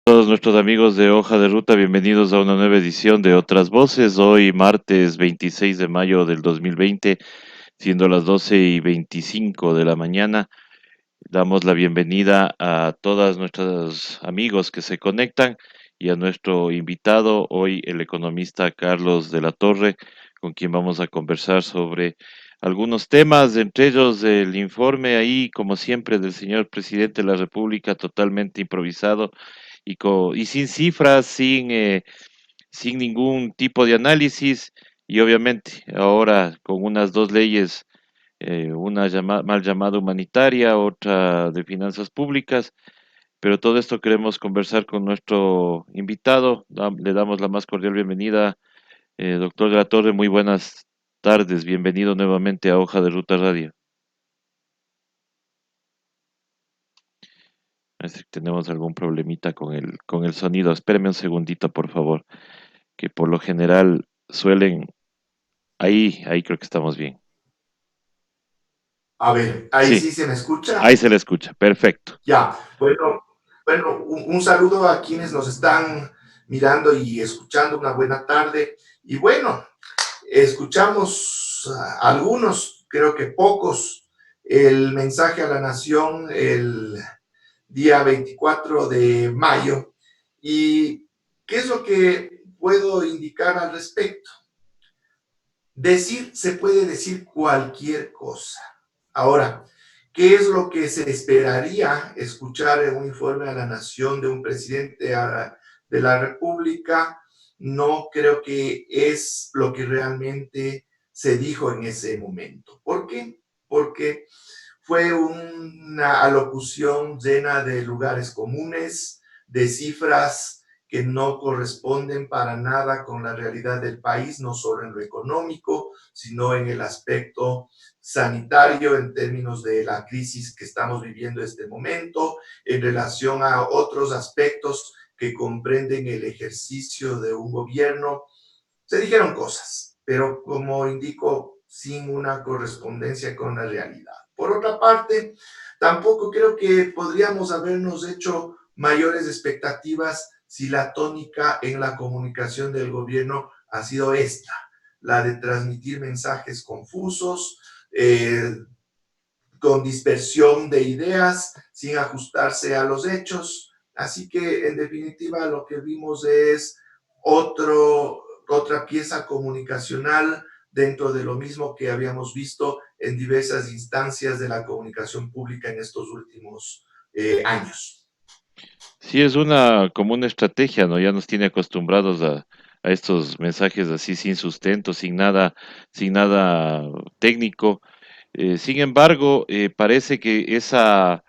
Todos nuestros amigos de Hoja de Ruta, bienvenidos a una nueva edición de Otras Voces. Hoy martes 26 de mayo del 2020, siendo las 12:25 de la mañana. Damos la bienvenida a todos nuestros amigos que se conectan y a nuestro invitado, hoy el economista Carlos de la Torre, con quien vamos a conversar sobre algunos temas, entre ellos el informe ahí, como siempre, del señor presidente de la República, totalmente improvisado y sin cifras, sin ningún tipo de análisis y obviamente ahora con unas dos leyes, una mal llamada humanitaria, otra de finanzas públicas, pero todo esto queremos conversar con nuestro invitado. Le damos la más cordial bienvenida, doctor de la Torre, muy buenas tardes, bienvenido nuevamente a Hoja de Ruta Radio. Parece que tenemos algún problemita con el sonido. Espéreme un segundito, por favor, que por lo general suelen. Ahí creo que estamos bien. A ver, ahí Sí, sí se me ahí escucha. se le escucha. Perfecto. Ya, bueno, un saludo a quienes nos están mirando y escuchando. Una buena tarde. Y bueno, escuchamos algunos, creo que pocos, el mensaje a la nación el día 24 de mayo. ¿Y qué es lo que puedo indicar al respecto? Decir, se puede decir cualquier cosa. Ahora, ¿qué es lo que se esperaría escuchar en un informe a la nación de un presidente de la República? No creo que es lo que realmente se dijo en ese momento. ¿Por qué? Porque fue una alocución llena de lugares comunes, de cifras que no corresponden para nada con la realidad del país, no solo en lo económico, sino en el aspecto sanitario, en términos de la crisis que estamos viviendo en este momento, en relación a otros aspectos que comprenden el ejercicio de un gobierno. Se dijeron cosas, pero como indico, sin una correspondencia con la realidad. Por otra parte, tampoco creo que podríamos habernos hecho mayores expectativas si la tónica en la comunicación del gobierno ha sido esta, la de transmitir mensajes confusos, con dispersión de ideas, sin ajustarse a los hechos. Así que, en definitiva, lo que vimos es otra pieza comunicacional dentro de lo mismo que habíamos visto en diversas instancias de la comunicación pública en estos últimos años. Sí, es como una estrategia, ¿no? Ya nos tiene acostumbrados a estos mensajes así sin sustento, sin nada técnico. Sin embargo, parece que esa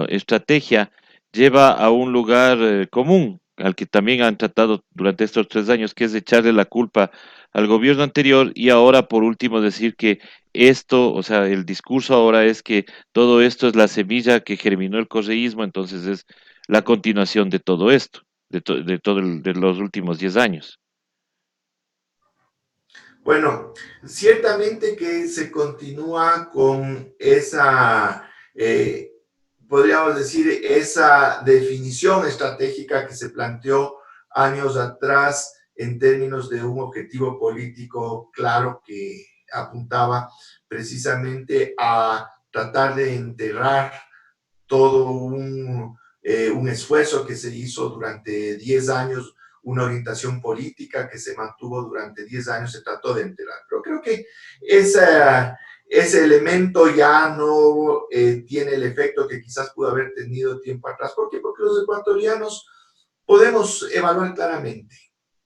estrategia lleva a un lugar común, al que también han tratado durante estos 3 años, que es echarle la culpa al gobierno anterior y ahora, por último, decir que esto, o sea, el discurso ahora es que todo esto es la semilla que germinó el correísmo, entonces es la continuación de todo esto, de los últimos 10 años. Bueno, ciertamente que se continúa con esa, podríamos decir, esa definición estratégica que se planteó años atrás en términos de un objetivo político claro que apuntaba precisamente a tratar de enterrar todo un esfuerzo que se hizo durante 10 años, una orientación política que se mantuvo durante 10 años, se trató de enterar. Pero creo que ese elemento ya no tiene el efecto que quizás pudo haber tenido tiempo atrás. ¿Por qué? Porque los ecuatorianos podemos evaluar claramente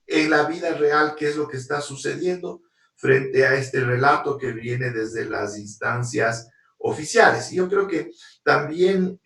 en la vida real qué es lo que está sucediendo frente a este relato que viene desde las instancias oficiales. Y yo creo que también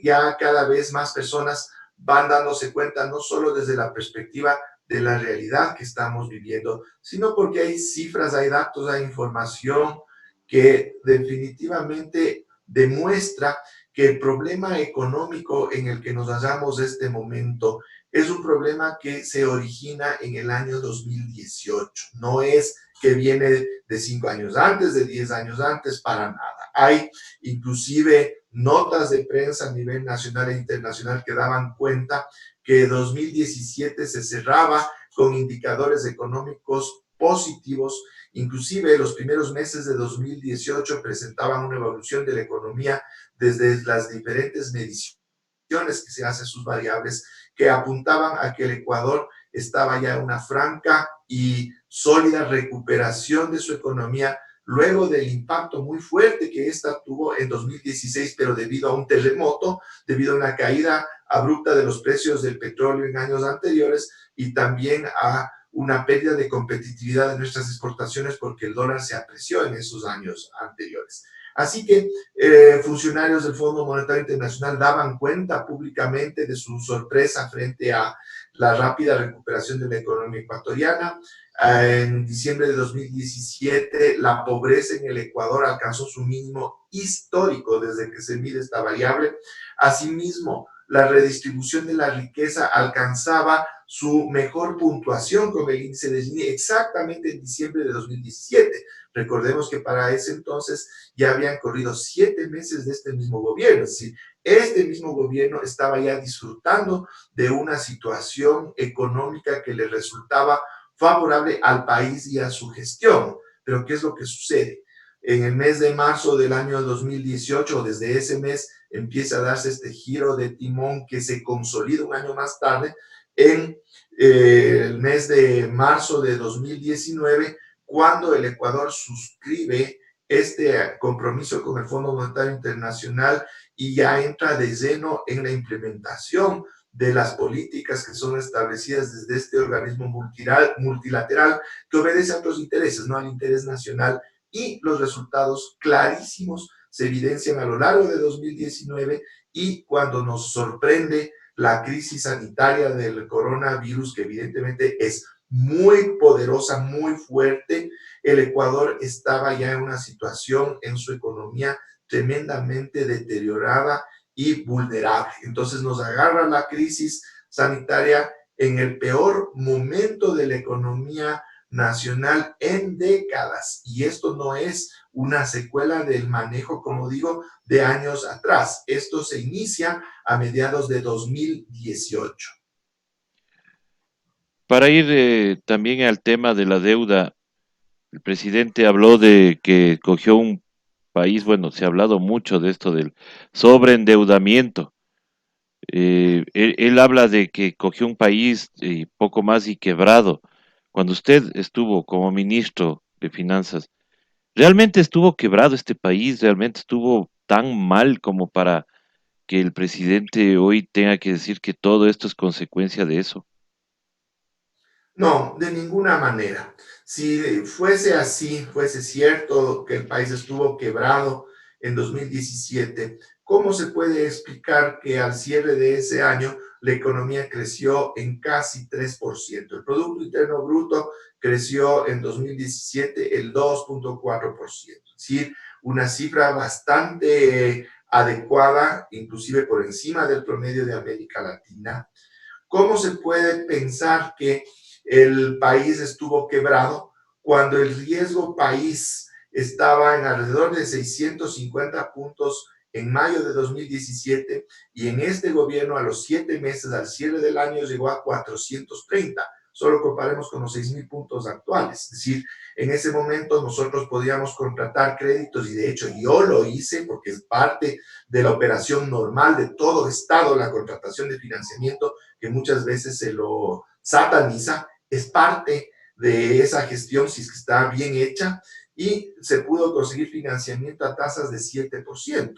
ya cada vez más personas van dándose cuenta, no solo desde la perspectiva de la realidad que estamos viviendo, sino porque hay cifras, hay datos, hay información que definitivamente demuestra que el problema económico en el que nos hallamos este momento es un problema que se origina en el año 2018. No es que viene de 5 años antes, de 10 años antes, para nada. Hay inclusive notas de prensa a nivel nacional e internacional que daban cuenta que 2017 se cerraba con indicadores económicos positivos. Inclusive los primeros meses de 2018 presentaban una evolución de la economía desde las diferentes mediciones que se hacen sus variables que apuntaban a que el Ecuador estaba ya en una franca y sólida recuperación de su economía luego del impacto muy fuerte que esta tuvo en 2016, pero debido a un terremoto, debido a una caída abrupta de los precios del petróleo en años anteriores y también a una pérdida de competitividad de nuestras exportaciones porque el dólar se apreció en esos años anteriores. Así que funcionarios del Fondo Monetario Internacional daban cuenta públicamente de su sorpresa frente a la rápida recuperación de la economía ecuatoriana. En diciembre de 2017, la pobreza en el Ecuador alcanzó su mínimo histórico desde que se mide esta variable. Asimismo, la redistribución de la riqueza alcanzaba su mejor puntuación con el índice de Gini exactamente en diciembre de 2017. Recordemos que para ese entonces ya habían corrido 7 meses de este mismo gobierno, es decir, este mismo gobierno estaba ya disfrutando de una situación económica que le resultaba favorable al país y a su gestión. Pero ¿qué es lo que sucede? En el mes de marzo del año 2018, desde ese mes, empieza a darse este giro de timón que se consolida un año más tarde en el mes de marzo de 2019, cuando el Ecuador suscribe este compromiso con el Fondo Monetario Internacional y ya entra de lleno en la implementación de las políticas que son establecidas desde este organismo multilateral que obedece a otros intereses, no al interés nacional, y los resultados clarísimos se evidencian a lo largo de 2019 y cuando nos sorprende la crisis sanitaria del coronavirus, que evidentemente es muy poderosa, muy fuerte, el Ecuador estaba ya en una situación en su economía tremendamente deteriorada y vulnerable. Entonces nos agarra la crisis sanitaria en el peor momento de la economía nacional en décadas. Y esto no es una secuela del manejo, como digo, de años atrás. Esto se inicia a mediados de 2018. Para ir también al tema de la deuda, el presidente habló de que cogió un país, bueno, se ha hablado mucho de esto del sobreendeudamiento. Él habla de que cogió un país poco más y quebrado. Cuando usted estuvo como ministro de Finanzas, ¿realmente estuvo quebrado este país? ¿Realmente estuvo tan mal como para que el presidente hoy tenga que decir que todo esto es consecuencia de eso? No, de ninguna manera. Si fuese así, fuese cierto que el país estuvo quebrado en 2017, ¿cómo se puede explicar que al cierre de ese año la economía creció en casi 3%? El Producto Interno Bruto creció en 2017 el 2,4%, es decir, una cifra bastante adecuada, inclusive por encima del promedio de América Latina. ¿Cómo se puede pensar que el país estuvo quebrado cuando el riesgo país estaba en alrededor de 650 puntos en mayo de 2017 y en este gobierno a los 7 meses, al cierre del año, llegó a 430. Solo comparemos con los 6,000 puntos actuales. Es decir, en ese momento nosotros podíamos contratar créditos y de hecho yo lo hice porque es parte de la operación normal de todo Estado, la contratación de financiamiento, que muchas veces se lo sataniza, es parte de esa gestión si es que está bien hecha y se pudo conseguir financiamiento a tasas de 7%.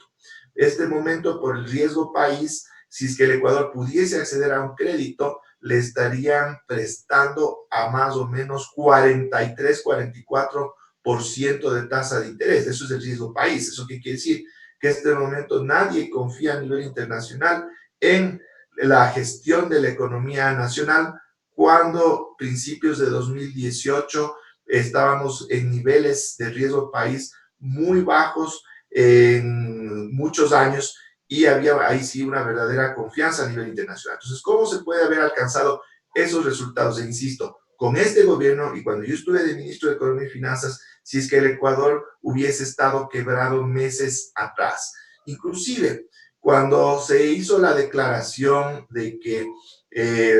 Este momento, por el riesgo país, si es que el Ecuador pudiese acceder a un crédito, le estarían prestando a más o menos 43, 44% de tasa de interés. Eso es el riesgo país. ¿Eso qué quiere decir? Que en este momento nadie confía a nivel internacional en la gestión de la economía nacional cuando principios de 2018 estábamos en niveles de riesgo país muy bajos en muchos años y había ahí sí una verdadera confianza a nivel internacional. Entonces, ¿cómo se puede haber alcanzado esos resultados? E insisto, con este gobierno y cuando yo estuve de ministro de Economía y Finanzas, si es que el Ecuador hubiese estado quebrado meses atrás. Inclusive, cuando se hizo la declaración de que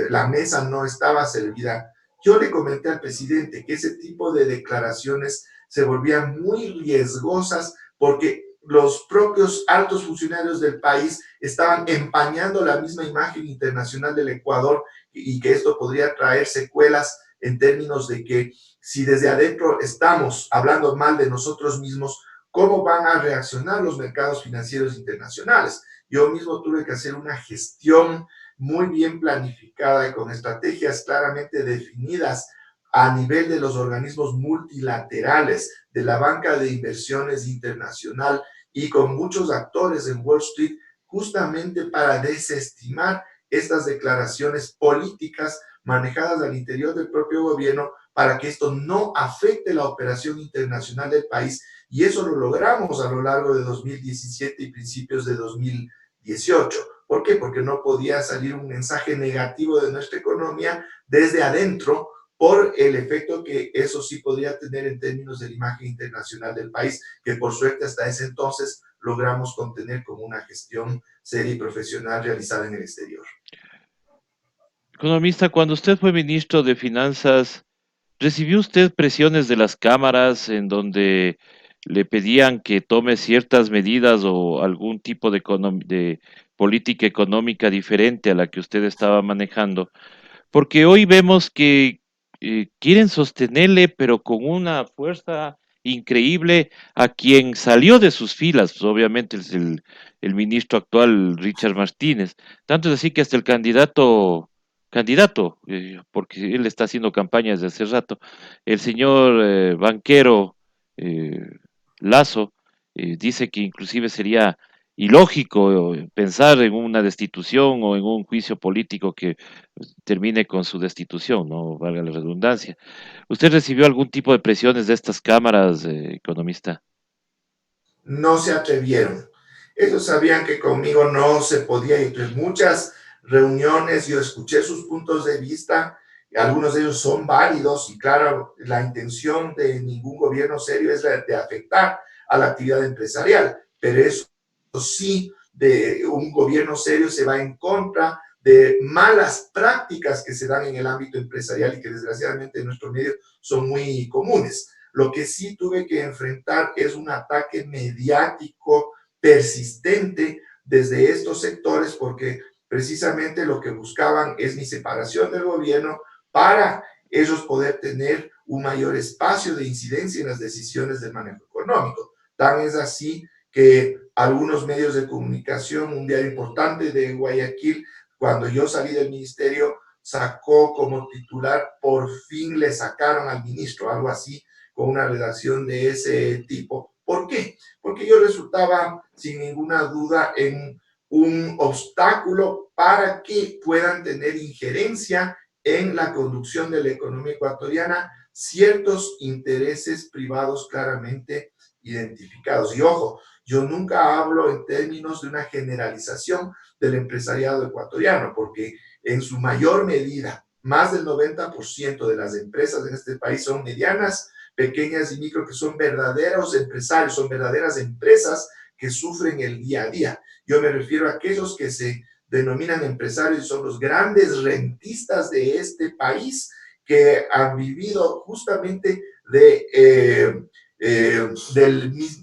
la mesa no estaba servida, yo le comenté al presidente que ese tipo de declaraciones se volvían muy riesgosas porque los propios altos funcionarios del país estaban empañando la misma imagen internacional del Ecuador y que esto podría traer secuelas en términos de que si desde adentro estamos hablando mal de nosotros mismos, ¿cómo van a reaccionar los mercados financieros internacionales? Yo mismo tuve que hacer una gestión muy bien planificada y con estrategias claramente definidas a nivel de los organismos multilaterales, de la banca de inversiones internacional y con muchos actores en Wall Street, justamente para desestimar estas declaraciones políticas manejadas al interior del propio gobierno para que esto no afecte la operación internacional del país. Y eso lo logramos a lo largo de 2017 y principios de 2018. ¿Por qué? Porque no podía salir un mensaje negativo de nuestra economía desde adentro por el efecto que eso sí podría tener en términos de la imagen internacional del país, que por suerte hasta ese entonces logramos contener con una gestión seria y profesional realizada en el exterior. Economista, cuando usted fue ministro de Finanzas, ¿recibió usted presiones de las cámaras en donde le pedían que tome ciertas medidas o algún tipo de política económica diferente a la que usted estaba manejando? Porque hoy vemos que quieren sostenerle, pero con una fuerza increíble a quien salió de sus filas, pues obviamente es el ministro actual, Richard Martínez. Tanto es así que hasta el candidato, porque él está haciendo campaña desde hace rato, el señor banquero eh, Lazo, dice que inclusive sería ilógico pensar en una destitución o en un juicio político que termine con su destitución, no valga la redundancia. ¿Usted recibió algún tipo de presiones de estas cámaras, economista? No se atrevieron. Ellos sabían que conmigo no se podía ir. En muchas reuniones yo escuché sus puntos de vista, algunos de ellos son válidos y claro, la intención de ningún gobierno serio es la de afectar a la actividad empresarial, pero eso sí, de un gobierno serio se va en contra de malas prácticas que se dan en el ámbito empresarial y que desgraciadamente en nuestro medio son muy comunes. Lo que sí tuve que enfrentar es un ataque mediático persistente desde estos sectores porque precisamente lo que buscaban es mi separación del gobierno para ellos poder tener un mayor espacio de incidencia en las decisiones de manejo económico. Tan es así que algunos medios de comunicación, un diario importante de Guayaquil, cuando yo salí del ministerio, sacó como titular, por fin le sacaron al ministro, algo así, con una redacción de ese tipo. ¿Por qué? Porque yo resultaba, sin ninguna duda, en un obstáculo para que puedan tener injerencia en la conducción de la economía ecuatoriana ciertos intereses privados claramente identificados. Y ojo, yo nunca hablo en términos de una generalización del empresariado ecuatoriano, porque en su mayor medida, más del 90% de las empresas en este país son medianas, pequeñas y micro, que son verdaderos empresarios, son verdaderas empresas que sufren el día a día. Yo me refiero a aquellos que se denominan empresarios y son los grandes rentistas de este país, que han vivido justamente del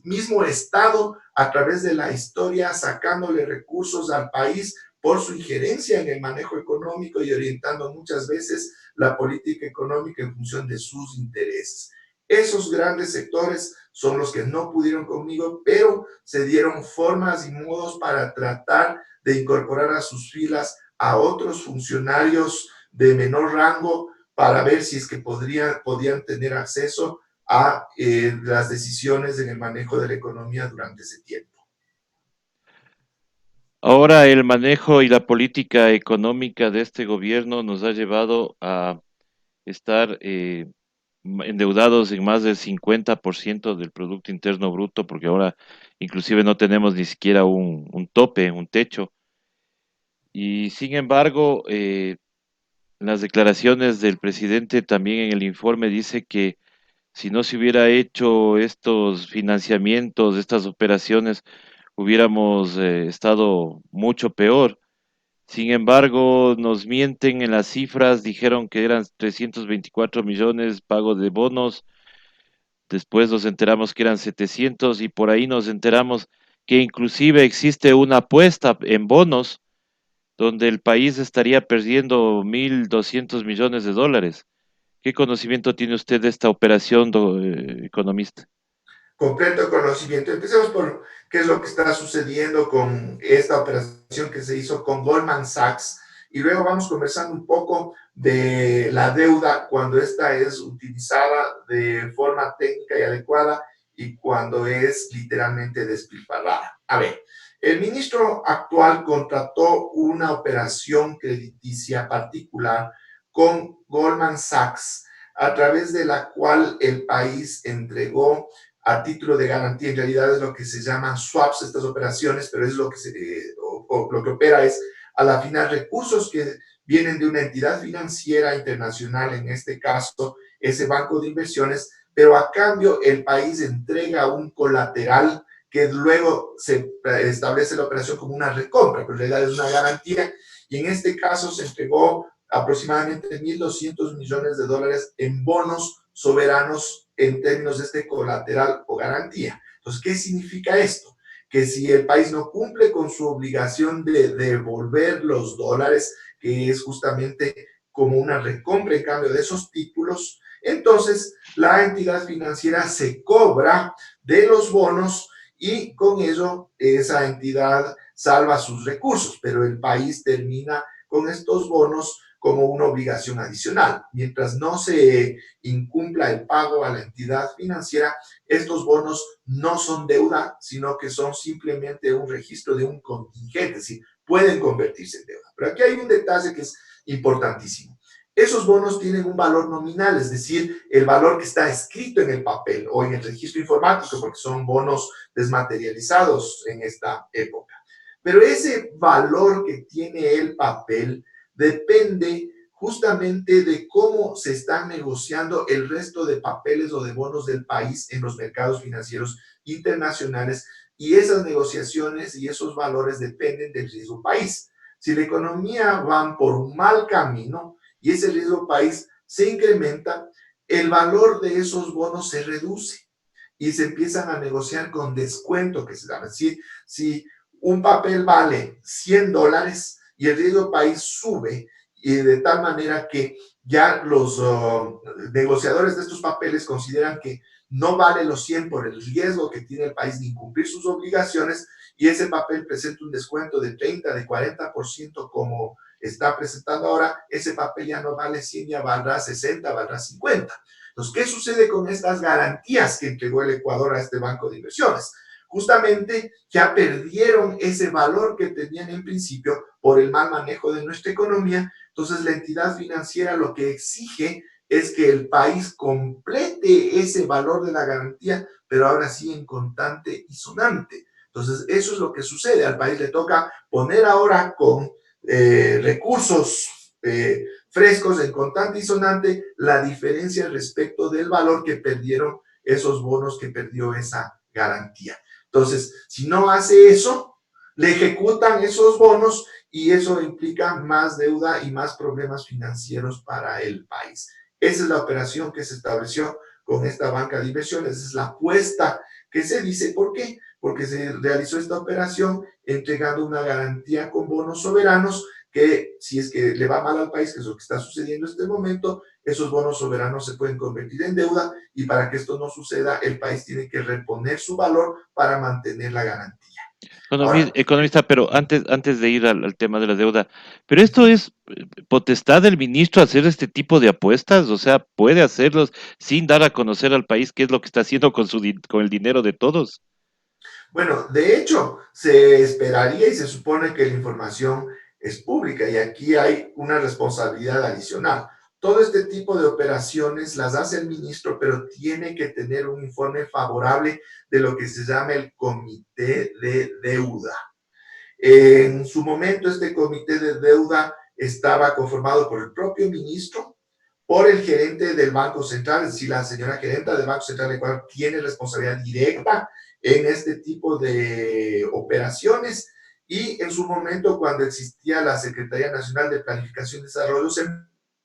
mismo Estado a través de la historia, sacándole recursos al país por su injerencia en el manejo económico y orientando muchas veces la política económica en función de sus intereses. Esos grandes sectores son los que no pudieron conmigo, pero se dieron formas y modos para tratar de incorporar a sus filas a otros funcionarios de menor rango para ver si es que podían tener acceso a las decisiones en el manejo de la economía durante ese tiempo. Ahora el manejo y la política económica de este gobierno nos ha llevado a estar endeudados en más del 50% del Producto Interno Bruto, porque ahora inclusive no tenemos ni siquiera un tope, un techo. Y sin embargo, las declaraciones del presidente también en el informe dice que si no se hubiera hecho estos financiamientos, estas operaciones, hubiéramos estado mucho peor. Sin embargo, nos mienten en las cifras, dijeron que eran 324 millones pagos de bonos, después nos enteramos que eran 700 y por ahí nos enteramos que inclusive existe una apuesta en bonos donde el país estaría perdiendo 1.200 millones de dólares. ¿Qué conocimiento tiene usted de esta operación, economista? Completo conocimiento. Empecemos por qué es lo que está sucediendo con esta operación que se hizo con Goldman Sachs y luego vamos conversando un poco de la deuda cuando esta es utilizada de forma técnica y adecuada y cuando es literalmente despilfarrada. A ver, el ministro actual contrató una operación crediticia particular con Goldman Sachs, a través de la cual el país entregó a título de garantía. En realidad es lo que se llaman swaps, estas operaciones, pero es lo que, lo que opera es a la final recursos que vienen de una entidad financiera internacional, en este caso ese banco de inversiones, pero a cambio el país entrega un colateral que luego se establece la operación como una recompra, pero en realidad es una garantía, y en este caso se entregó aproximadamente 1.200 millones de dólares en bonos soberanos en términos de este colateral o garantía. Entonces, ¿qué significa esto? Que si el país no cumple con su obligación de devolver los dólares, que es justamente como una recompra en cambio de esos títulos, entonces la entidad financiera se cobra de los bonos y con ello esa entidad salva sus recursos, pero el país termina con estos bonos como una obligación adicional. Mientras no se incumpla el pago a la entidad financiera, estos bonos no son deuda, sino que son simplemente un registro de un contingente, es decir, pueden convertirse en deuda. Pero aquí hay un detalle que es importantísimo. Esos bonos tienen un valor nominal, es decir, el valor que está escrito en el papel o en el registro informático, porque son bonos desmaterializados en esta época. Pero ese valor que tiene el papel depende justamente de cómo se están negociando el resto de papeles o de bonos del país en los mercados financieros internacionales, y esas negociaciones y esos valores dependen del riesgo país. Si la economía va por un mal camino y ese riesgo país se incrementa, el valor de esos bonos se reduce y se empiezan a negociar con descuento, que se llama. Si un papel vale 100 dólares y el riesgo país sube, y de tal manera que ya los negociadores de estos papeles consideran que no vale los 100 por el riesgo que tiene el país de incumplir sus obligaciones, y ese papel presenta un descuento de 30, de 40% como está presentando ahora, ese papel ya no vale 100, ya valdrá 60, valdrá 50. Entonces, ¿qué sucede con estas garantías que entregó el Ecuador a este banco de inversiones? Justamente ya perdieron ese valor que tenían en principio por el mal manejo de nuestra economía. Entonces la entidad financiera lo que exige es que el país complete ese valor de la garantía, pero ahora sí en contante y sonante. Entonces eso es lo que sucede. Al país le toca poner ahora con recursos frescos en contante y sonante la diferencia respecto del valor que perdieron esos bonos, que perdió esa garantía. Entonces, si no hace eso, le ejecutan esos bonos y eso implica más deuda y más problemas financieros para el país. Esa es la operación que se estableció con esta banca de inversiones, esa es la apuesta que se dice. ¿Por qué? Porque se realizó esta operación entregando una garantía con bonos soberanos que, si es que le va mal al país, que es lo que está sucediendo en este momento, esos bonos soberanos se pueden convertir en deuda, y para que esto no suceda, el país tiene que reponer su valor para mantener la garantía. Ahora, Economista, pero antes de ir al tema de la deuda, pero esto es potestad del ministro hacer este tipo de apuestas, o sea, puede hacerlos sin dar a conocer al país qué es lo que está haciendo con con el dinero de todos. bueno, de hecho, se esperaría y se supone que la información es pública, y aquí hay una responsabilidad adicional. Todo este tipo de operaciones las hace el ministro, pero tiene que tener un informe favorable de lo que se llama el comité de deuda. En su momento, este comité de deuda estaba conformado por el propio ministro, por el gerente del Banco Central, es decir, la señora gerenta del Banco Central de Ecuador tiene responsabilidad directa en este tipo de operaciones, y en su momento, cuando existía la Secretaría Nacional de Planificación y Desarrollo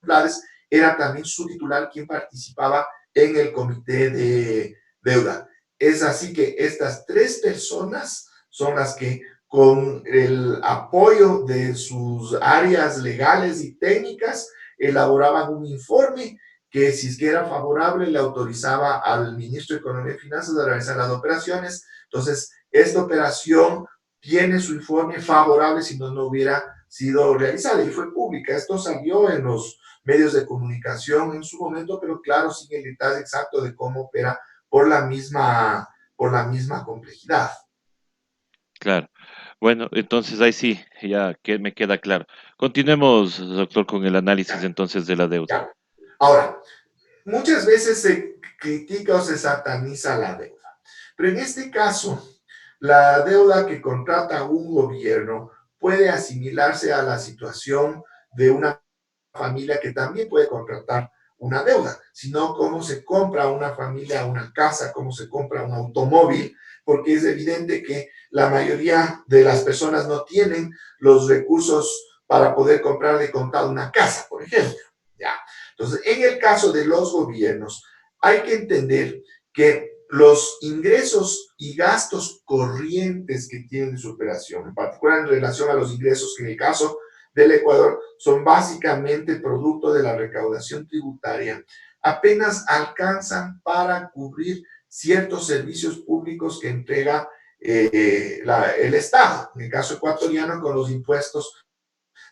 Planes, era también su titular quien participaba en el comité de deuda. Es así que estas tres personas son las que, con el apoyo de sus áreas legales y técnicas, elaboraban un informe que, si es que era favorable, le autorizaba al ministro de Economía y Finanzas a realizar las operaciones. Entonces, esta operación tiene su informe favorable, si no, no hubiera sido realizada, y fue pública. Esto salió en los medios de comunicación en su momento, pero claro, sin el detalle exacto de cómo opera por la misma complejidad. Claro. Bueno, entonces ahí sí, ya que me queda claro. Continuemos, doctor, con el análisis Ya, entonces de la deuda. ya. Ahora, muchas veces se critica o se sataniza la deuda, pero en este caso, la deuda que contrata un gobierno puede asimilarse a la situación de una familia que también puede contratar una deuda, sino cómo se compra una familia una casa, cómo se compra un automóvil, porque es evidente que la mayoría de las personas no tienen los recursos para poder comprar de contado una casa, por ejemplo. ¿Ya? Entonces, en el caso de los gobiernos, hay que entender que los ingresos y gastos corrientes que tienen su operación, en particular en relación a los ingresos que en el caso del Ecuador son básicamente producto de la recaudación tributaria, apenas alcanzan para cubrir ciertos servicios públicos que entrega el Estado. En el caso ecuatoriano, con los impuestos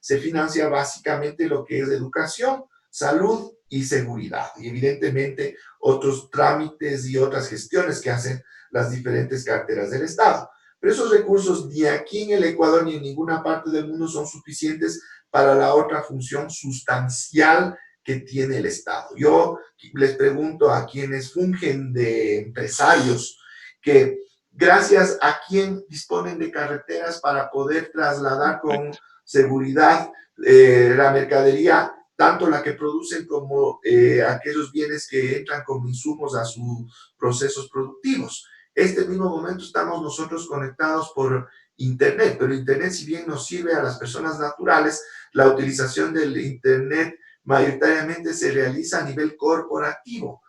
se financia básicamente lo que es educación, salud y seguridad, y evidentemente otros trámites y otras gestiones que hacen las diferentes carteras del Estado. Pero esos recursos ni aquí en el Ecuador ni en ninguna parte del mundo son suficientes para la otra función sustancial que tiene el Estado. Yo les pregunto a quienes fungen de empresarios, que gracias a quién disponen de carreteras para poder trasladar con Correcto. seguridad la mercadería, tanto la que producen como aquellos bienes que entran como insumos a sus procesos productivos. Este mismo momento estamos nosotros conectados por Internet, pero Internet, si bien nos sirve a las personas naturales, la utilización del Internet mayoritariamente se realiza a nivel corporativo.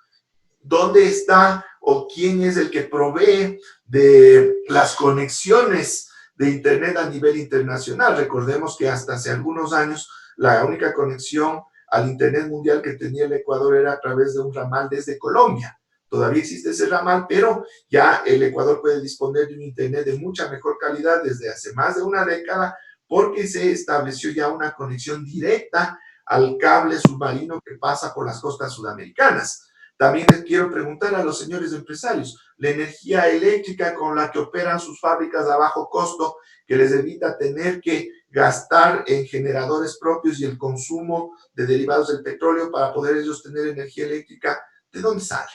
¿Dónde está o quién es el que provee de las conexiones de Internet a nivel internacional? Recordemos que hasta hace algunos años la única conexión al Internet mundial que tenía el Ecuador era a través de un ramal desde Colombia. Todavía existe ese ramal, pero ya el Ecuador puede disponer de un Internet de mucha mejor calidad desde hace más de una década, porque se estableció ya una conexión directa al cable submarino que pasa por las costas sudamericanas. También les quiero preguntar a los señores empresarios, la energía eléctrica con la que operan sus fábricas a bajo costo, que les evita tener que gastar en generadores propios y el consumo de derivados del petróleo para poder ellos tener energía eléctrica, ¿de dónde sale?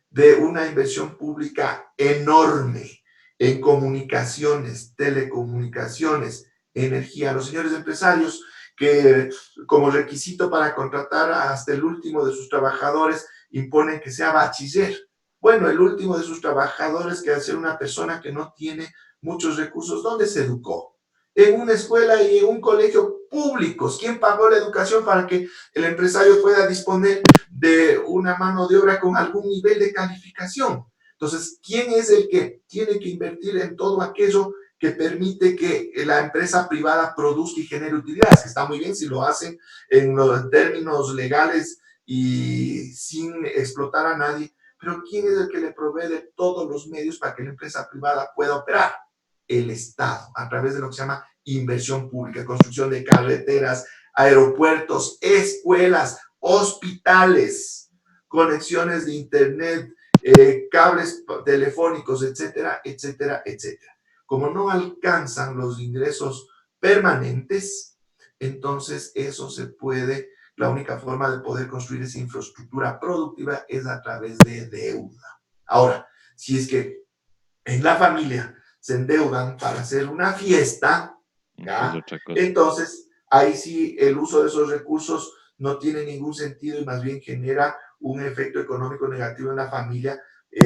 De una inversión pública enorme en comunicaciones, telecomunicaciones, energía. Los señores empresarios que como requisito para contratar hasta el último de sus trabajadores imponen que sea bachiller. Bueno, el último de sus trabajadores, que al ser una persona que no tiene muchos recursos, ¿dónde se educó? En una escuela y en un colegio públicos. ¿Quién pagó la educación para que el empresario pueda disponer de una mano de obra con algún nivel de calificación? Entonces, ¿quién es el que tiene que invertir en todo aquello que permite que la empresa privada produzca y genere utilidades? Que está muy bien si lo hacen en los términos legales y sin explotar a nadie, pero ¿quién es el que le provee de todos los medios para que la empresa privada pueda operar? El Estado, a través de lo que se llama inversión pública, construcción de carreteras, aeropuertos, escuelas, hospitales, conexiones de internet, cables telefónicos, etcétera, etcétera, etcétera. Como no alcanzan los ingresos permanentes, entonces eso se puede, la única forma de poder construir esa infraestructura productiva es a través de deuda. Ahora, si es que en la familia se endeudan para hacer una fiesta, Eso es ¿ya? otra cosa. Entonces ahí sí el uso de esos recursos no tiene ningún sentido y más bien genera un efecto económico negativo en la familia.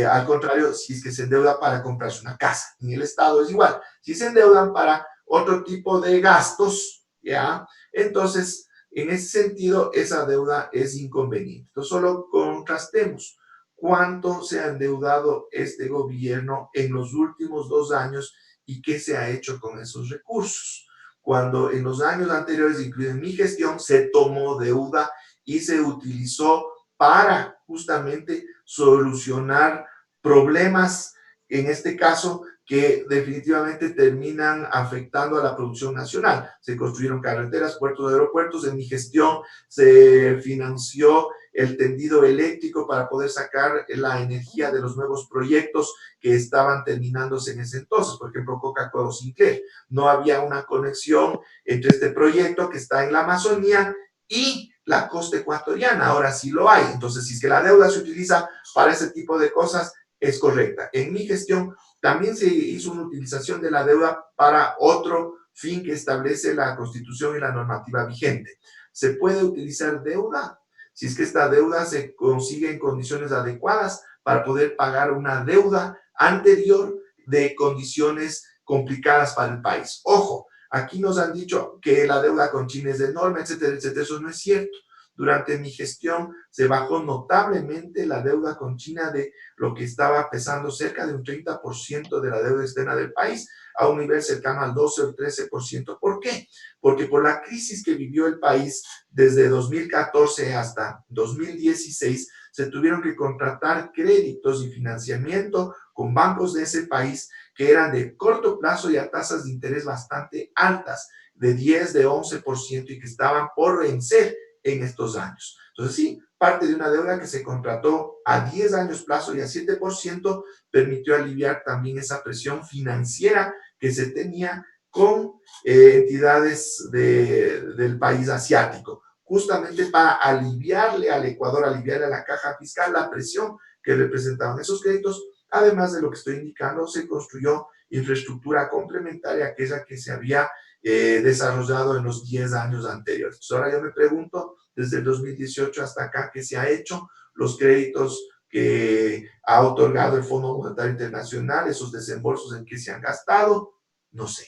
Al contrario, si es que se endeuda para comprarse una casa, en el Estado es igual. Si se endeudan para otro tipo de gastos, ¿ya? Entonces, en ese sentido, esa deuda es inconveniente. Entonces, solo contrastemos cuánto se ha endeudado este gobierno en los últimos 2 años y qué se ha hecho con esos recursos. Cuando en los años anteriores, incluido en mi gestión, se tomó deuda y se utilizó para justamente solucionar problemas, en este caso, que definitivamente terminan afectando a la producción nacional. Se construyeron carreteras, puertos, aeropuertos. En mi gestión se financió el tendido eléctrico para poder sacar la energía de los nuevos proyectos que estaban terminándose en ese entonces. Por ejemplo, Coca-Cola Sinclair. No había una conexión entre este proyecto que está en la Amazonía y la costa ecuatoriana. Ahora sí lo hay. Entonces, si es que la deuda se utiliza para ese tipo de cosas, es correcta. En mi gestión también se hizo una utilización de la deuda para otro fin que establece la Constitución y la normativa vigente. Se puede utilizar deuda si es que esta deuda se consigue en condiciones adecuadas para poder pagar una deuda anterior de condiciones complicadas para el país. Ojo, aquí nos han dicho que la deuda con China es enorme, etcétera, etcétera. Eso no es cierto. Durante mi gestión se bajó notablemente la deuda con China de lo que estaba pesando cerca de un 30% de la deuda externa del país a un nivel cercano al 12 o el 13%. ¿Por qué? Porque por la crisis que vivió el país desde 2014 hasta 2016, se tuvieron que contratar créditos y financiamiento con bancos de ese país que eran de corto plazo y a tasas de interés bastante altas, de 10, de 11%, y que estaban por vencer en estos años. Entonces, sí, parte de una deuda que se contrató a 10 años plazo y a 7% permitió aliviar también esa presión financiera que se tenía con entidades del país asiático, justamente para aliviarle al Ecuador, aliviarle a la caja fiscal la presión que representaban esos créditos. Además de lo que estoy indicando, se construyó infraestructura complementaria a aquella que se había desarrollado en los 10 años anteriores. Entonces, ahora yo me pregunto, desde el 2018 hasta acá, ¿qué se ha hecho? Los créditos que ha otorgado el Fondo Monetario Internacional, esos desembolsos en que se han gastado, no sé.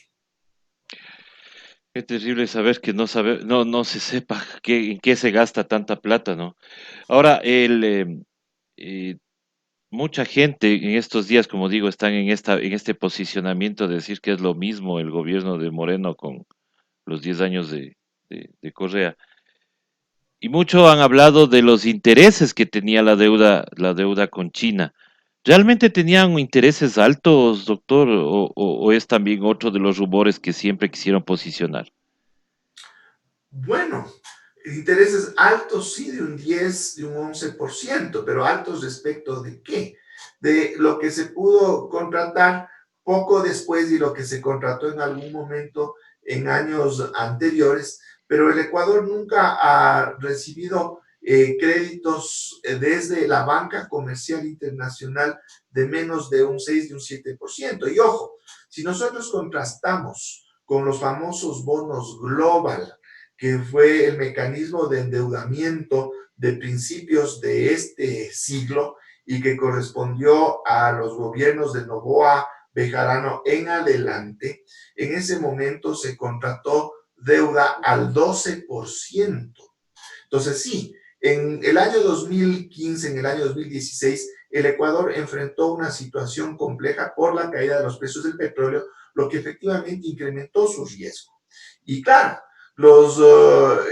Qué terrible saber que no se sepa en qué se gasta tanta plata, ¿no? Ahora, eh, mucha gente en estos días, como digo, están en este posicionamiento de decir que es lo mismo el gobierno de Moreno con los 10 años de Correa. Y mucho han hablado de los intereses que tenía la deuda con China. ¿Realmente tenían intereses altos, doctor, o es también otro de los rumores que siempre quisieron posicionar? Bueno, intereses altos, sí, de un 10, de un 11%, pero altos respecto de qué? De lo que se pudo contratar poco después y lo que se contrató en algún momento en años anteriores, pero el Ecuador nunca ha recibido créditos desde la banca comercial internacional de menos de un 6, de un 7%. Y ojo, si nosotros contrastamos con los famosos bonos global que fue el mecanismo de endeudamiento de principios de este siglo y que correspondió a los gobiernos de Noboa, Bejarano en adelante. En ese momento se contrató deuda al 12%. Entonces, sí, en el año 2015, en el año 2016, el Ecuador enfrentó una situación compleja por la caída de los precios del petróleo, lo que efectivamente incrementó su riesgo. Y claro, los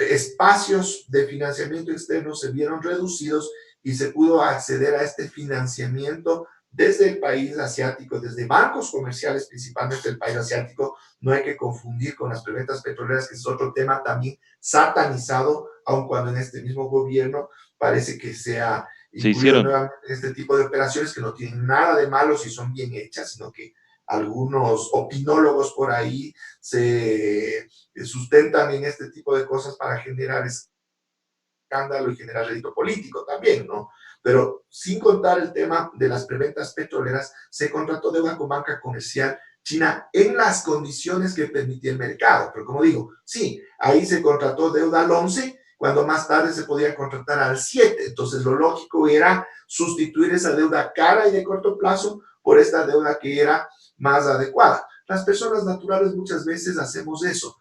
espacios de financiamiento externo se vieron reducidos y se pudo acceder a este financiamiento desde el país asiático, desde bancos comerciales, principalmente el país asiático. No hay que confundir con las preventas petroleras, que es otro tema también satanizado, aun cuando en este mismo gobierno parece que se ha Se incluido hicieron. nuevamente este tipo de operaciones que no tienen nada de malo si son bien hechas, sino que algunos opinólogos por ahí se sustentan en este tipo de cosas para generar escándalo y generar rédito político también, ¿no? Pero sin contar el tema de las preventas petroleras, se contrató deuda con banca comercial china en las condiciones que permitía el mercado. Pero como digo, sí, ahí se contrató deuda al 11, cuando más tarde se podía contratar al 7. Entonces lo lógico era sustituir esa deuda cara y de corto plazo por esta deuda que era más adecuada. Las personas naturales muchas veces hacemos eso.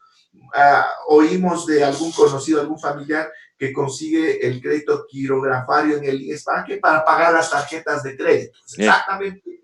Oímos de algún conocido, algún familiar que consigue el crédito quirografario en el IES. ¿Para qué? Para pagar las tarjetas de crédito. Es Eso. exactamente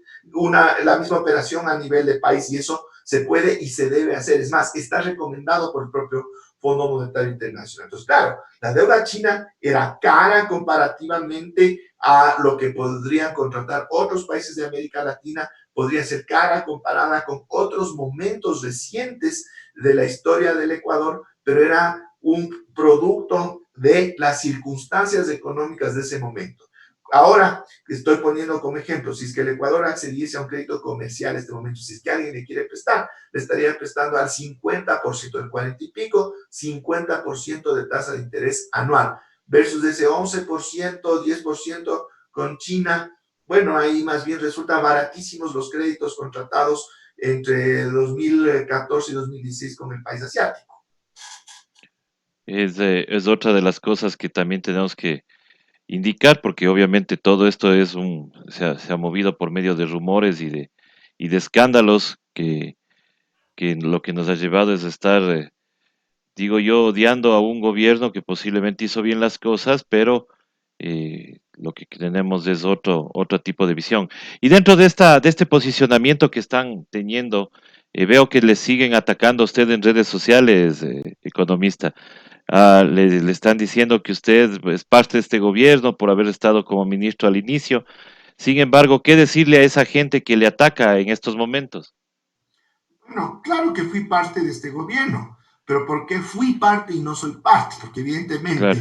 la misma operación a nivel de país y eso se puede y se debe hacer. Es más, está recomendado por el propio Fondo Monetario Internacional. Entonces, claro, la deuda china era cara comparativamente a lo que podrían contratar otros países de América Latina, podría ser cara comparada con otros momentos recientes de la historia del Ecuador, pero era un producto de las circunstancias económicas de ese momento. Ahora, estoy poniendo como ejemplo, si es que el Ecuador accediese a un crédito comercial en este momento, si es que alguien le quiere prestar, le estaría prestando al 50%, del 40 y pico, 50% de tasa de interés anual, versus ese 11%, 10% con China. Bueno, ahí más bien resultan baratísimos los créditos contratados entre 2014 y 2016 con el país asiático. Es otra de las cosas que también tenemos que indicar, porque obviamente todo esto se ha movido por medio de rumores y de escándalos que lo que nos ha llevado es estar, digo yo, odiando a un gobierno que posiblemente hizo bien las cosas, pero lo que tenemos es otro tipo de visión. Y dentro de este posicionamiento que están teniendo, veo que le siguen atacando a usted en redes sociales, economista. Le están diciendo que usted es parte de este gobierno por haber estado como ministro al inicio. Sin embargo, ¿qué decirle a esa gente que le ataca en estos momentos? Bueno, claro que fui parte de este gobierno, pero ¿por qué fui parte y no soy parte? Porque evidentemente Claro,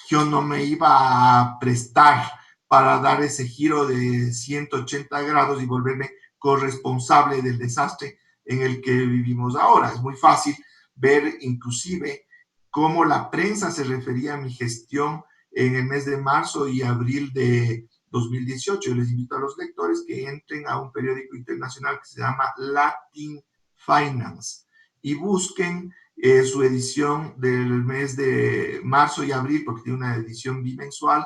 yo no me iba a prestar para dar ese giro de 180 grados y volverme corresponsable del desastre en el que vivimos ahora. Es muy fácil ver inclusive cómo la prensa se refería a mi gestión en el mes de marzo y abril de 2018. Yo les invito a los lectores que entren a un periódico internacional que se llama Latin Finance y busquen su edición del mes de marzo y abril, porque tiene una edición bimensual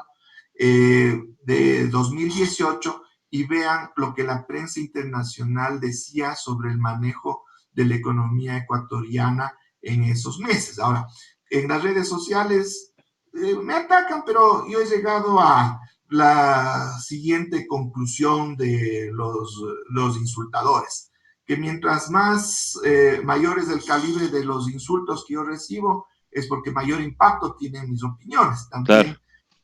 de 2018 y vean lo que la prensa internacional decía sobre el manejo de la economía ecuatoriana en esos meses. Ahora, en las redes sociales me atacan, pero yo he llegado a la siguiente conclusión de los insultadores, que mientras más mayores el calibre de los insultos que yo recibo, es porque mayor impacto tienen mis opiniones. claro. También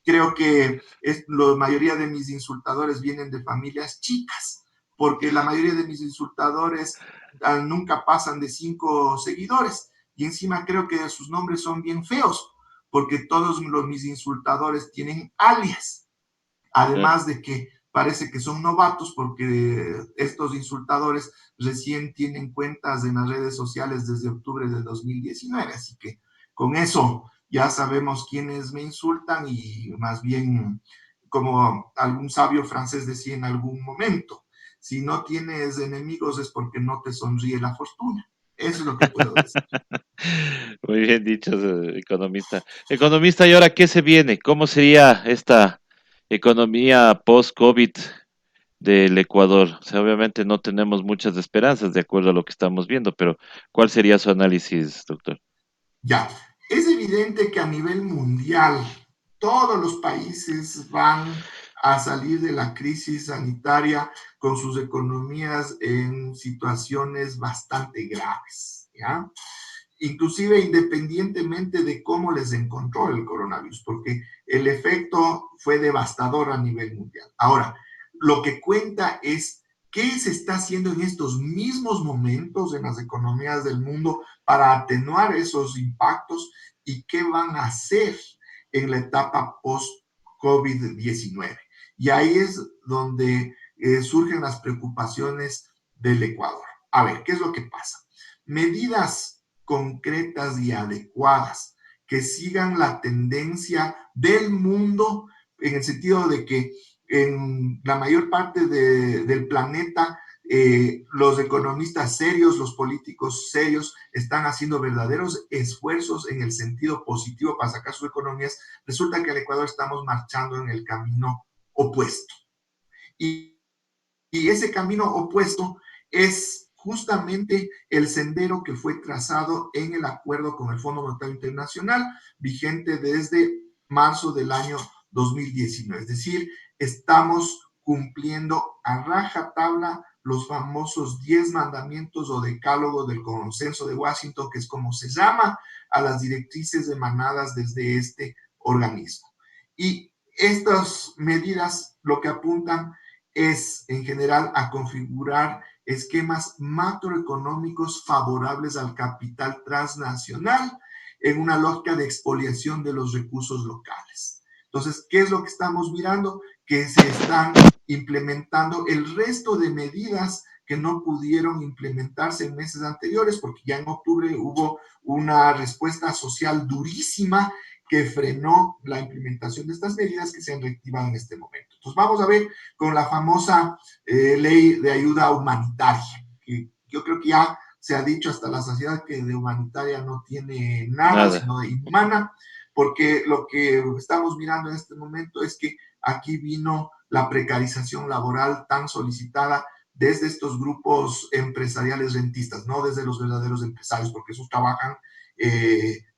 creo que la mayoría de mis insultadores vienen de familias chicas, porque la mayoría de mis insultadores nunca pasan de 5 seguidores. Y encima creo que sus nombres son bien feos, porque todos mis insultadores tienen alias. Claro. Además de que parece que son novatos porque estos insultadores recién tienen cuentas en las redes sociales desde octubre de 2019, así que con eso ya sabemos quiénes me insultan y más bien, como algún sabio francés decía en algún momento, si no tienes enemigos es porque no te sonríe la fortuna. Eso es lo que puedo decir. Muy bien dicho, economista. Economista, ¿y ahora qué se viene? ¿Cómo sería esta economía post-COVID del Ecuador? O sea, obviamente no tenemos muchas esperanzas de acuerdo a lo que estamos viendo, pero ¿cuál sería su análisis, doctor? Ya, es evidente que a nivel mundial todos los países van a salir de la crisis sanitaria con sus economías en situaciones bastante graves, ¿ya? Inclusive independientemente de cómo les encontró el coronavirus, porque el efecto fue devastador a nivel mundial. Ahora, lo que cuenta es qué se está haciendo en estos mismos momentos en las economías del mundo para atenuar esos impactos y qué van a hacer en la etapa post-COVID-19. Y ahí es donde surgen las preocupaciones del Ecuador. A ver, ¿qué es lo que pasa? Medidas concretas y adecuadas que sigan la tendencia del mundo en el sentido de que en la mayor parte del planeta los economistas serios, los políticos serios están haciendo verdaderos esfuerzos en el sentido positivo para sacar sus economías. Resulta que en el Ecuador estamos marchando en el camino opuesto. Y y ese camino opuesto es justamente el sendero que fue trazado en el acuerdo con el Fondo Monetario Internacional, vigente desde marzo del año 2019. Es decir, estamos cumpliendo a rajatabla los famosos 10 mandamientos o decálogo del consenso de Washington, que es como se llama a las directrices emanadas desde este organismo. Y estas medidas lo que apuntan es en general a configurar esquemas macroeconómicos favorables al capital transnacional en una lógica de expoliación de los recursos locales. Entonces, ¿qué es lo que estamos mirando? Que se están implementando el resto de medidas que no pudieron implementarse en meses anteriores, porque ya en octubre hubo una respuesta social durísima que frenó la implementación de estas medidas que se han reactivado en este momento. Entonces, vamos a ver con la famosa ley de ayuda humanitaria, que yo creo que ya se ha dicho hasta la saciedad que de humanitaria no tiene nada, Nada. sino de inhumana, porque lo que estamos mirando en este momento es que aquí vino la precarización laboral tan solicitada desde estos grupos empresariales rentistas, no desde los verdaderos empresarios, porque esos trabajan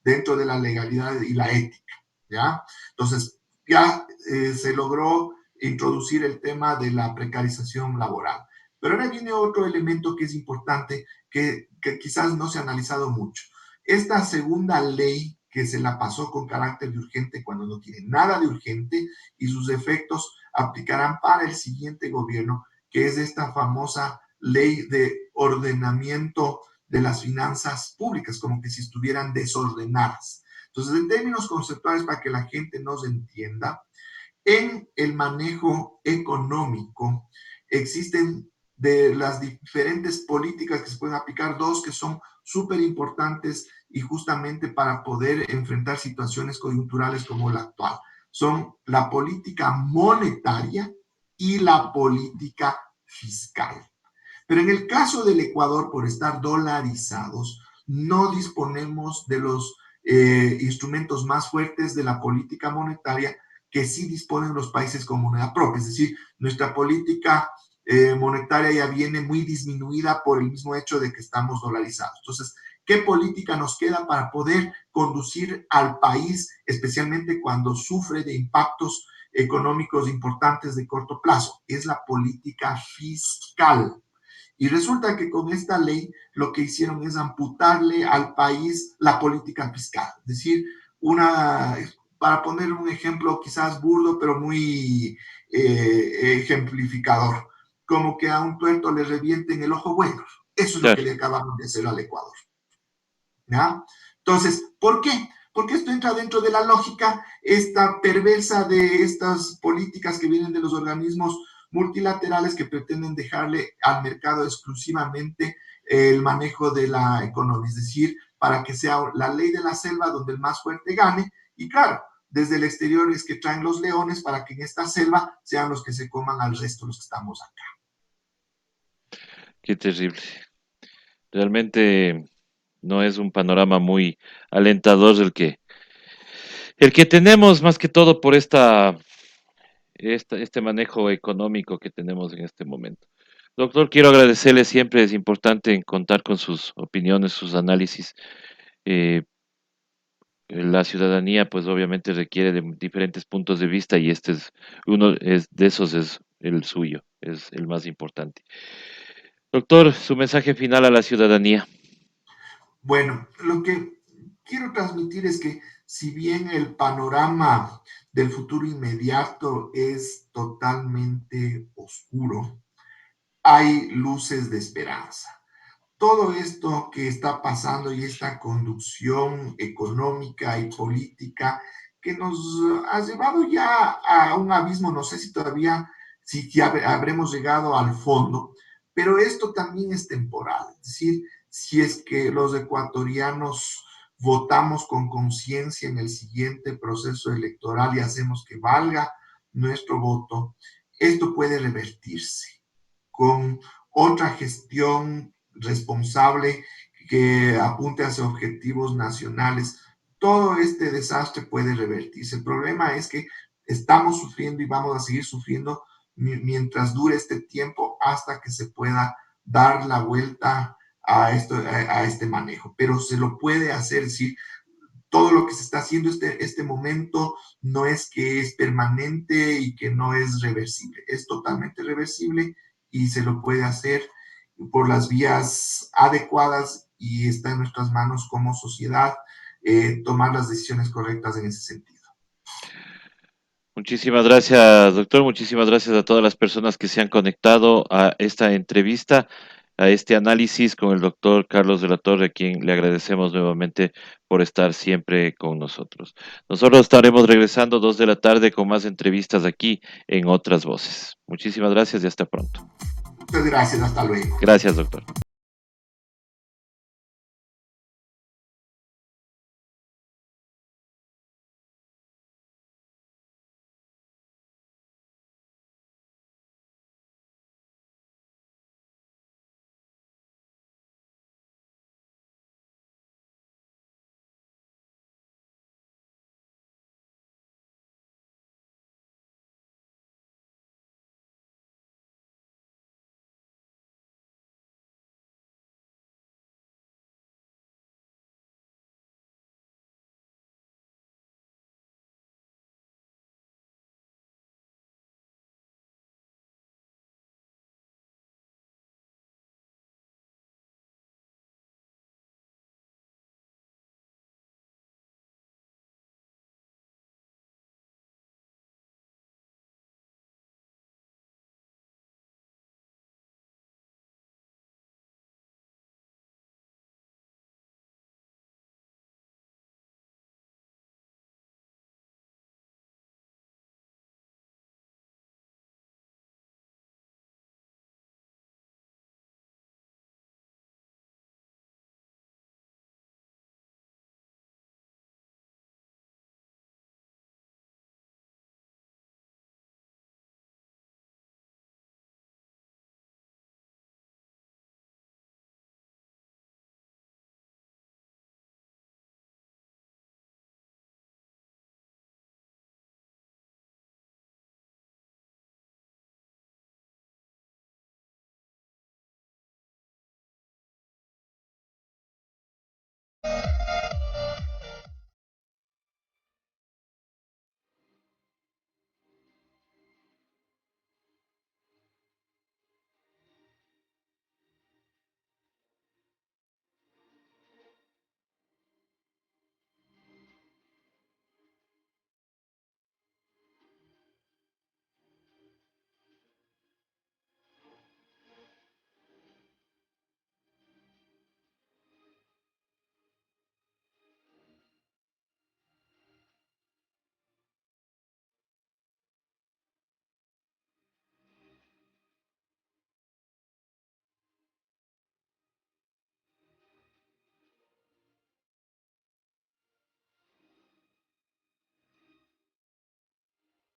dentro de la legalidad y la ética, ¿ya? Entonces, ya se logró introducir el tema de la precarización laboral. Pero ahora viene otro elemento que es importante, que quizás no se ha analizado mucho. Esta segunda ley que se la pasó con carácter de urgente cuando no tiene nada de urgente y sus efectos aplicarán para el siguiente gobierno, que es esta famosa ley de ordenamiento de las finanzas públicas, como que si estuvieran desordenadas. Entonces, en términos conceptuales, para que la gente nos entienda, en el manejo económico existen de las diferentes políticas que se pueden aplicar dos que son súper importantes y justamente para poder enfrentar situaciones coyunturales como la actual. Son la política monetaria y la política fiscal. Pero en el caso del Ecuador, por estar dolarizados, no disponemos de los instrumentos más fuertes de la política monetaria que sí disponen los países con moneda propia. Es decir, nuestra política monetaria ya viene muy disminuida por el mismo hecho de que estamos dolarizados. Entonces, ¿qué política nos queda para poder conducir al país, especialmente cuando sufre de impactos económicos importantes de corto plazo? Es la política fiscal. Y resulta que con esta ley lo que hicieron es amputarle al país la política fiscal. Es decir, para poner un ejemplo quizás burdo, pero muy ejemplificador, como que a un tuerto le revienten el ojo bueno. Eso es lo que Claro. le acabaron de hacer al Ecuador. ¿Ya? Entonces, ¿por qué? Porque esto entra dentro de la lógica esta perversa de estas políticas que vienen de los organismos multilaterales que pretenden dejarle al mercado exclusivamente el manejo de la economía, es decir, para que sea la ley de la selva donde el más fuerte gane y claro, desde el exterior es que traen los leones para que en esta selva sean los que se coman al resto los que estamos acá. Qué terrible. Realmente. no es un panorama muy alentador el que tenemos más que todo por este manejo económico que tenemos en este momento. Doctor, quiero agradecerle siempre, es importante contar con sus opiniones, sus análisis. Eh, la ciudadanía, pues obviamente requiere de diferentes puntos de vista y este es uno de esos es el suyo, es el más importante. Doctor, su mensaje final a la ciudadanía. Bueno, lo que quiero transmitir es que si bien el panorama del futuro inmediato es totalmente oscuro, hay luces de esperanza. Todo esto que está pasando y esta conducción económica y política que nos ha llevado ya a un abismo, no sé si todavía, si ya habremos llegado al fondo, pero esto también es temporal, es decir, si es que los ecuatorianos votamos con conciencia en el siguiente proceso electoral y hacemos que valga nuestro voto, esto puede revertirse con otra gestión responsable que apunte hacia objetivos nacionales. Todo este desastre puede revertirse. El problema es que estamos sufriendo y vamos a seguir sufriendo mientras dure este tiempo hasta que se pueda dar la vuelta a este manejo. Pero se lo puede hacer, sí, todo lo que se está haciendo este momento no es que es permanente y que no es reversible, es totalmente reversible y se lo puede hacer por las vías adecuadas y está en nuestras manos como sociedad tomar las decisiones correctas en ese sentido. Muchísimas gracias, doctor. Muchísimas gracias a todas las personas que se han conectado a esta entrevista, a este análisis con el doctor Carlos de la Torre, a quien le agradecemos nuevamente por estar siempre con nosotros. Nosotros estaremos regresando 2 de la tarde con más entrevistas aquí en Otras Voces. Muchísimas gracias y hasta pronto. Muchas gracias, hasta luego. Gracias, doctor.